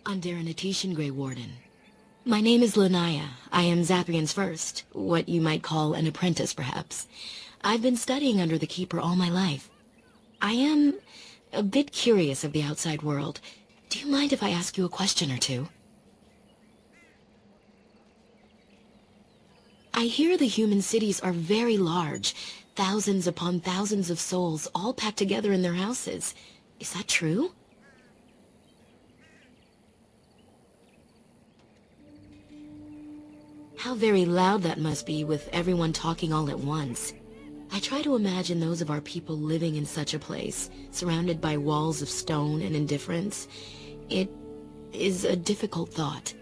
Under an Atishan Grey Warden. My name is Lanaya. I am Zathrian's first, what you might call an apprentice, perhaps. I've been studying under the Keeper all my life. I am a bit curious of the outside world. Do you mind if I ask you a question or two? I hear the human cities are very large, thousands upon thousands of souls all packed together in their houses. Is that true? How very loud that must be with everyone talking all at once. I try to imagine those of our people living in such a place, surrounded by walls of stone and indifference. It is a difficult thought.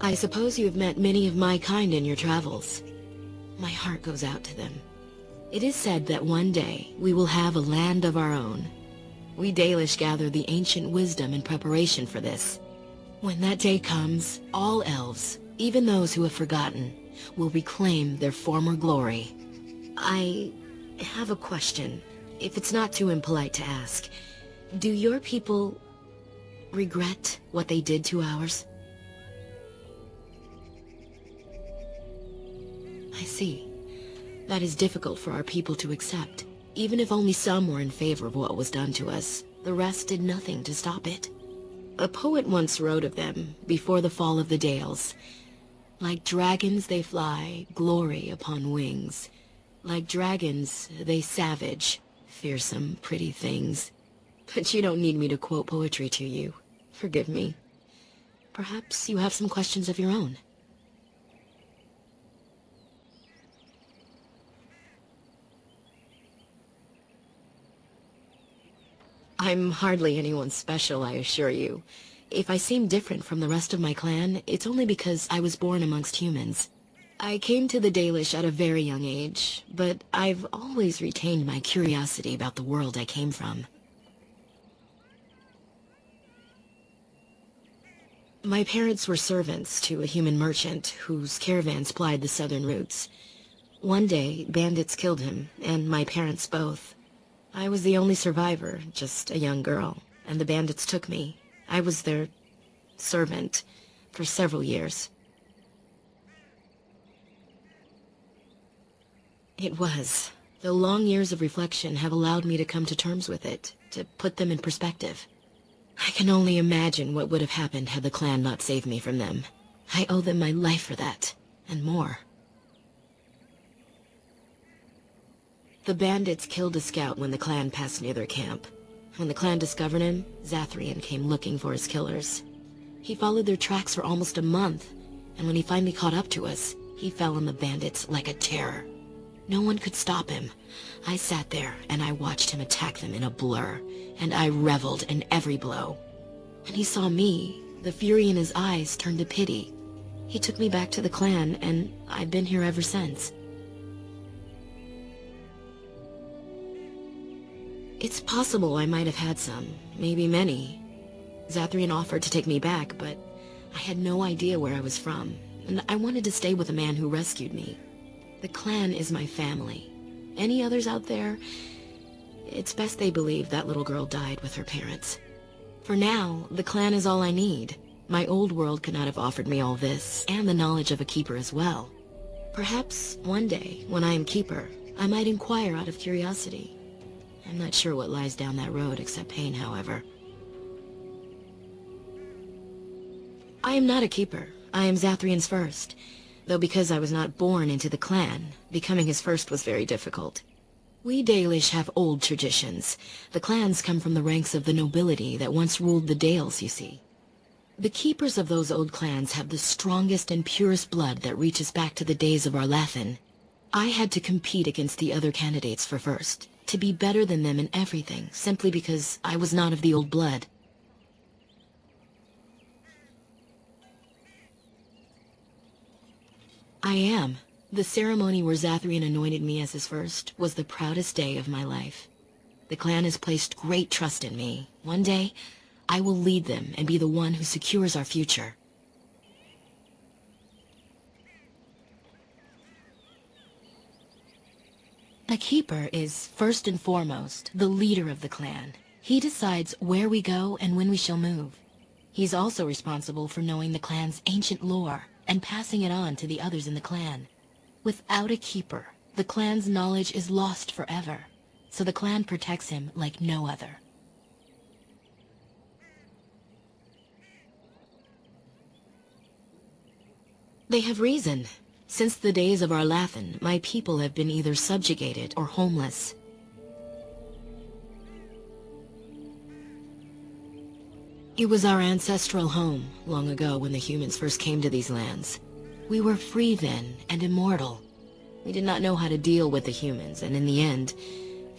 I suppose you have met many of my kind in your travels. My heart goes out to them. It is said that one day we will have a land of our own. We Dalish gather the ancient wisdom in preparation for this. When that day comes, all elves, even those who have forgotten, will reclaim their former glory. I have a question, if it's not too impolite to ask. Do your people regret what they did to ours? I see. That is difficult for our people to accept. Even if only some were in favor of what was done to us, the rest did nothing to stop it. A poet once wrote of them, before the fall of the Dales. Like dragons they fly, glory upon wings. Like dragons, they savage, fearsome, pretty things. But you don't need me to quote poetry to you. Forgive me. Perhaps you have some questions of your own. I'm hardly anyone special, I assure you. If I seem different from the rest of my clan, it's only because I was born amongst humans. I came to the Dalish at a very young age, but I've always retained my curiosity about the world I came from. My parents were servants to a human merchant whose caravans plied the southern routes. One day, bandits killed him, and my parents both. I was the only survivor, just a young girl, and the bandits took me. I was their servant for several years. It was. The long years of reflection have allowed me to come to terms with it, to put them in perspective. I can only imagine what would have happened had the clan not saved me from them. I owe them my life for that, and more. The bandits killed a scout when the clan passed near their camp. When the clan discovered him, Zathrian came looking for his killers. He followed their tracks for almost a month, and when he finally caught up to us, he fell on the bandits like a terror. No one could stop him. I sat there, and I watched him attack them in a blur, and I reveled in every blow. When he saw me, the fury in his eyes turned to pity. He took me back to the clan, and I've been here ever since. It's possible I might have had some, maybe many. Zathrian offered to take me back, but I had no idea where I was from, and I wanted to stay with the man who rescued me. The clan is my family. Any others out there? It's best they believe that little girl died with her parents. For now, the clan is all I need. My old world could not have offered me all this, and the knowledge of a keeper as well. Perhaps one day, when I am keeper, I might inquire out of curiosity. I'm not sure what lies down that road except pain, however. I am not a keeper. I am Zathrian's first. Though because I was not born into the clan, becoming his first was very difficult. We Dalish have old traditions. The clans come from the ranks of the nobility that once ruled the Dales, you see. The keepers of those old clans have the strongest and purest blood that reaches back to the days of our Lathan. I had to compete against the other candidates for first, to be better than them in everything, simply because I was not of the old blood. I am. The ceremony where Zathrian anointed me as his first was the proudest day of my life. The clan has placed great trust in me. One day, I will lead them and be the one who secures our future. A keeper is, first and foremost, the leader of the clan. He decides where we go and when we shall move. He's also responsible for knowing the clan's ancient lore and passing it on to the others in the clan. Without a keeper, the clan's knowledge is lost forever, so the clan protects him like no other. They have reason. Since the days of Arlathan, my people have been either subjugated or homeless. It was our ancestral home, long ago when the humans first came to these lands. We were free then, and immortal. We did not know how to deal with the humans, and in the end,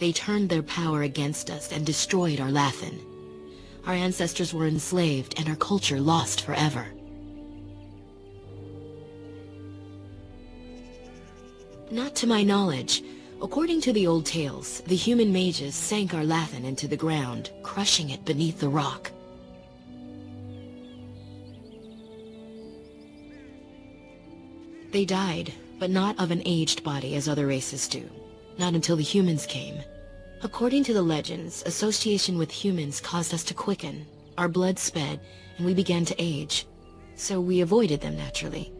they turned their power against us and destroyed Arlathan. Our ancestors were enslaved, and our culture lost forever. Not to my knowledge. According to the old tales, the human mages sank Arlathan into the ground, crushing it beneath the rock. They died, but not of an aged body as other races do. Not until the humans came. According to the legends, association with humans caused us to quicken. Our blood sped, and we began to age. So we avoided them naturally.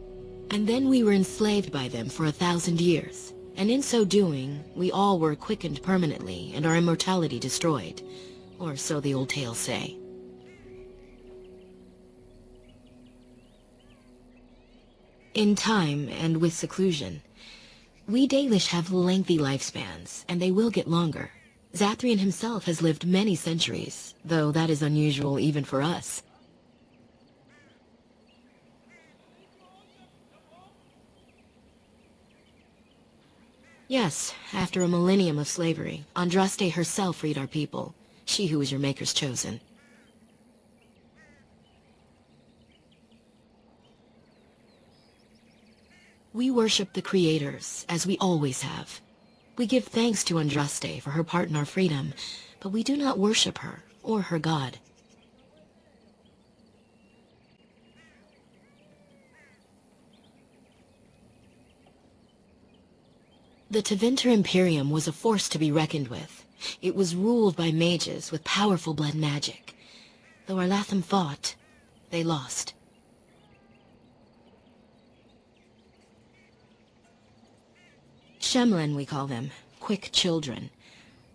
And then we were enslaved by them for 1,000 years. And in so doing, we all were quickened permanently and our immortality destroyed. Or so the old tales say. In time, and with seclusion, we Dalish have lengthy lifespans, and they will get longer. Zathrian himself has lived many centuries, though that is unusual even for us. Yes, after a millennium of slavery, Andraste herself freed our people, she who was your maker's chosen. We worship the creators, as we always have. We give thanks to Andraste for her part in our freedom, but we do not worship her, or her god. The Tevinter Imperium was a force to be reckoned with. It was ruled by mages with powerful blood magic. Though Arlathan fought, they lost. Shemlen, we call them. Quick children.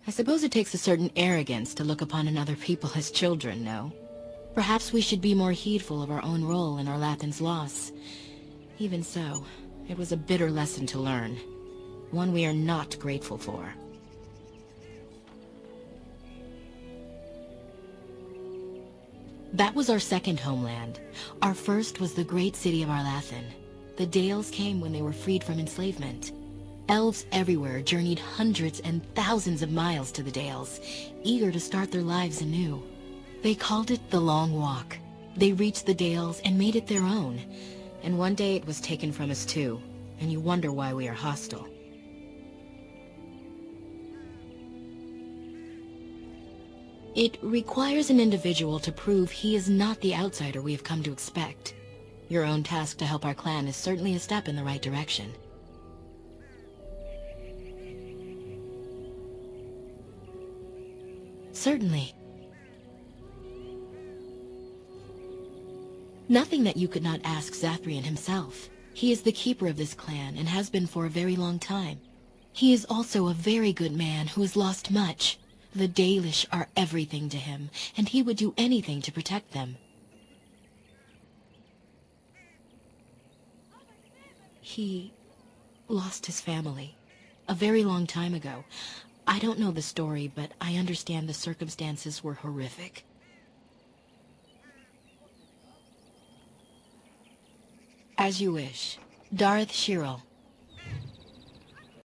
I suppose it takes a certain arrogance to look upon another people as children, no? Perhaps we should be more heedful of our own role in Arlathan's loss. Even so, it was a bitter lesson to learn. One we are not grateful for. That was our second homeland. Our first was the great city of Arlathan. The Dales came when they were freed from enslavement. Elves everywhere journeyed hundreds and thousands of miles to the Dales, eager to start their lives anew. They called it the Long Walk. They reached the Dales and made it their own. And one day it was taken from us too, and you wonder why we are hostile. It requires an individual to prove he is not the outsider we have come to expect. Your own task to help our clan is certainly a step in the right direction. Certainly. Nothing that you could not ask Zathrian himself. He is the keeper of this clan and has been for a very long time. He is also a very good man who has lost much. The Dalish are everything to him, and he would do anything to protect them. He lost his family a very long time ago. I don't know the story, but I understand the circumstances were horrific. As you wish. Darth Shirel.